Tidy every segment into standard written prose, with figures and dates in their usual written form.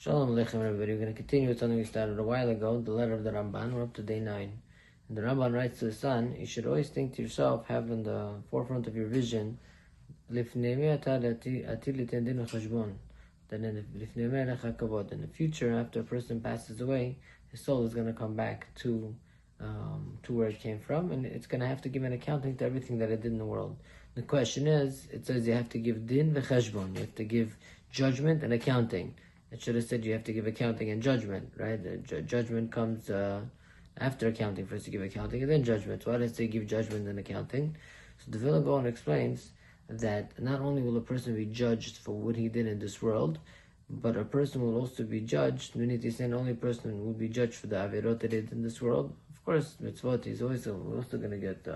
Shalom Aleichem, everybody. We're going to continue with something we started a while ago, the letter of the Ramban. We're up to day 9. And the Ramban writes to the son, you should always think to yourself, have in the forefront of your vision, that in the future, after a person passes away, his soul is going to come back to where it came from, and it's going to have to give an accounting to everything that it did in the world. The question is, it says you have to give din v'cheshbon, you have to give judgment and accounting. It should have said you have to give accounting and judgment, right? Judgment comes after accounting. First you give accounting and then judgment. So why does it give judgment and accounting? So the Vilna Gaon explains that not only will a person be judged for what he did in this world, but a person will also be judged. We need to say the only person will be judged for the averot that he did in this world. Of course, mitzvot, he's also going to get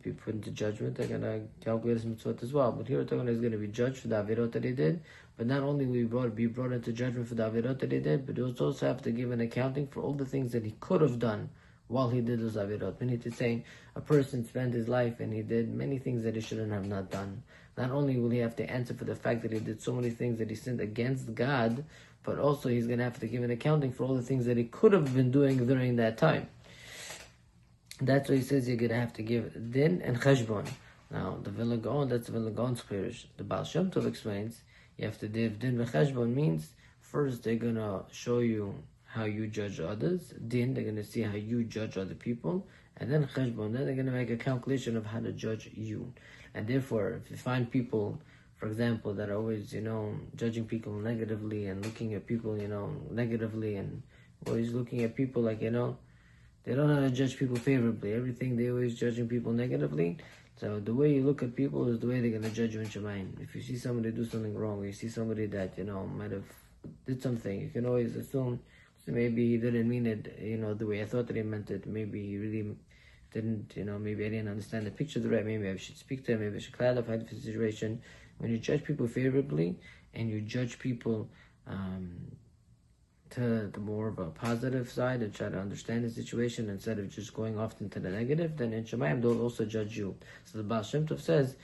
be put into judgment. They're going to calculate his mitzvot as well. But here we're talking about he's going to be judged for the averot that he did. But not only will he be brought into judgment for the averot that he did, but he also have to give an accounting for all the things that he could have done while he did those averot. We need to say a person spent his life and he did many things that he shouldn't have not done. Not only will he have to answer for the fact that he did so many things that he sinned against God, but also he's going to have to give an accounting for all the things that he could have been doing during that time. That's why he says you're going to have to give din and cheshbon. Now, the Vilna Gaon, that's the Vilna Gaon's chirish. The Baal Shem Tov explains, you have to give din and cheshbon means, first they're going to show you how you judge others. Din, they're going to see how you judge other people. And then cheshbon, then they're going to make a calculation of how to judge you. And therefore, if you find people, for example, that are always, judging people negatively and looking at people, negatively, and always looking at people like, they don't know how to judge people favorably. Everything, they're always judging people negatively. So the way you look at people is the way they're going to judge you in Shemayim. If you see somebody do something wrong, or you see somebody that, might have did something, you can always assume, so maybe he didn't mean it, the way I thought that he meant it. Maybe he really didn't, maybe I didn't understand the picture the right. Maybe I should speak to him. Maybe I should clarify the situation. When you judge people favorably and you judge people to the more of a positive side and try to understand the situation instead of just going off into the negative, then in Shemayim they'll also judge you. So the Baal Shem Tov says,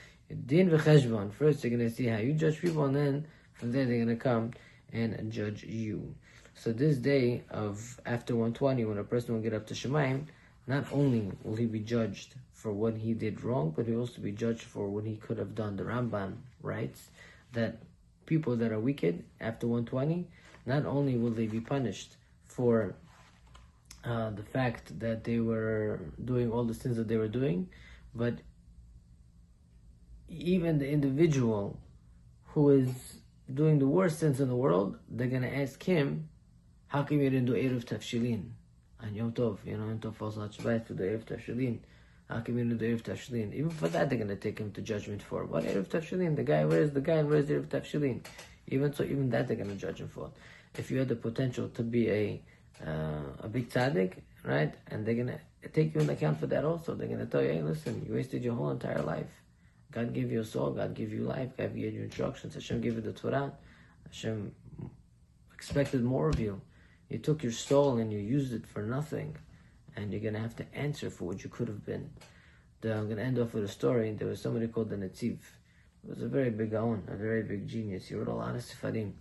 din v'cheshbon. First they're going to see how you judge people, and then from there they're going to come and judge you. So this day of after 120, when a person will get up to Shemayim, not only will he be judged for what he did wrong, but he'll also be judged for what he could have done. The Ramban writes that people that are wicked after 120, not only will they be punished for the fact that they were doing all the sins that they were doing, but even the individual who is doing the worst sins in the world, they're going to ask him, how come you didn't do Erev Tafshilin? And Yom Tov, Yom Tov falls on Shabbat to the Erev Tafshilin. How come you didn't do Erev Tafshilin? Even for that, they're going to take him to judgment for. What Erev Tafshilin? Where's the guy and where's Erev Tafshilin? Even that they're going to judge him for. If you had the potential to be a big tzaddik, right? And they're going to take you into account for that also. They're going to tell you, hey, listen, you wasted your whole entire life. God gave you a soul, God gave you life, God gave you instructions, Hashem gave you the Torah, Hashem expected more of you. You took your soul and you used it for nothing, and you're going to have to answer for what you could have been. I'm going to end off with a story. There was somebody called the Netziv. He was a very big gaon, a very big genius. He wrote a lot of Sifarim.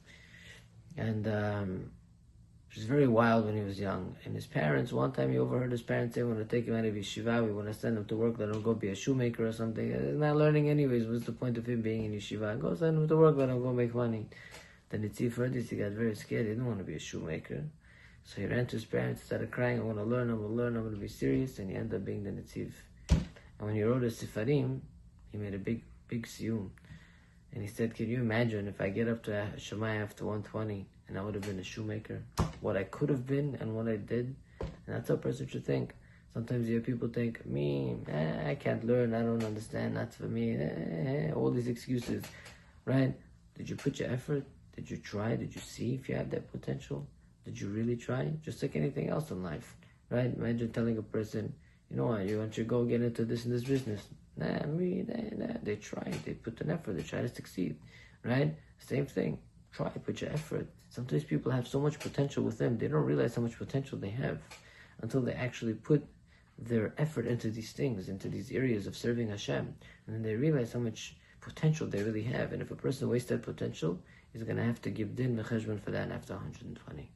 And he was very wild when he was young. And his parents, one time he overheard his parents say, we want to take him out of yeshiva, we want to send him to work, let him go be a shoemaker or something. He's not learning anyways. What's the point of him being in yeshiva? Go send him to work, let him go make money. The Netziv heard this, he got very scared. He didn't want to be a shoemaker. So he ran to his parents, started crying, I'm going to learn, I'm going to be serious. And he ended up being the Netziv. And when he wrote his Sifarim, he made a big siyum. And he said, can you imagine if I get up to Shemayim after 120 and I would have been a shoemaker? What I could have been and what I did. And that's how a person should think. Sometimes you hear people think, I can't learn, I don't understand, that's for me, all these excuses, right? Did you put your effort? Did you try? Did you see if you have that potential? Did you really try? Just like anything else in life, right? Imagine telling a person, you know what, you want to go get into this and this business. They tried, they put an effort, they try to succeed, right? Same thing, try, put your effort. Sometimes people have so much potential with them, they don't realize how much potential they have until they actually put their effort into these things, into these areas of serving Hashem. And then they realize how much potential they really have. And if a person wastes that potential, he's going to have to give din v'cheshbon for that after 120.